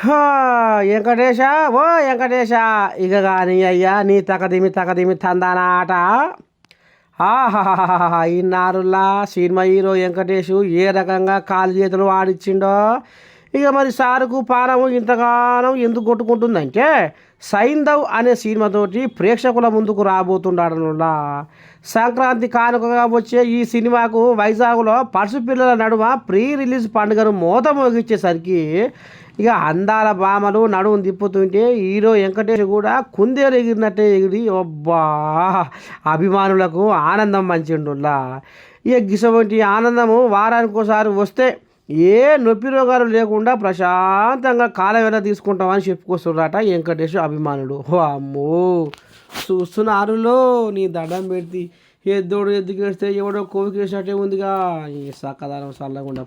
హా, వెంకటేశ ఓ వెంకటేశ ఇక కానీ అయ్యా నీ తకదిమి తందానా ఆట ఆహాహాహా ఇన్నారులా సినిమా హీరో వెంకటేష్ ఏ రకంగా కాలు చేతులు ఆడిచ్చిండో. ఇక మరి సారుకు పానము ఇంతగానం ఎందుకు కొట్టుకుంటుందంటే సైంధవ్ అనే సినిమాతోటి ప్రేక్షకుల ముందుకు రాబోతున్నాడనులా. సంక్రాంతి కానుకగా వచ్చే ఈ సినిమాకు వైజాగ్లో పడుసు పిల్లల నడుమ ప్రీ రిలీజ్ పండుగను మోత మోగించేసరికి ఇక అందాల భామలు నడుము తిప్పుతుంటే హీరో వెంకటేష్ కూడా కుందేలు ఎగిరినట్టే ఎగిరి అబ్బా అభిమానులకు ఆనందం పంచిండులా. ఇక గిసవంటి ఆనందము వారానికి ఒకసారి వస్తే ఏ నొప్పి రోగాలు లేకుండా ప్రశాంతంగా కాలవేళ తీసుకుంటామని చెప్పుకొస్తున్నారట వెంకటేష్ అభిమానులు. ఓ అమ్మో చూస్తున్నారులో నీ దండం పెడితే ఎద్దోడు ఎద్దుకేస్తే ఎవడో కోవికేసినట్టే ఉందిగా ఈ సక్కదానం చల్లకుండా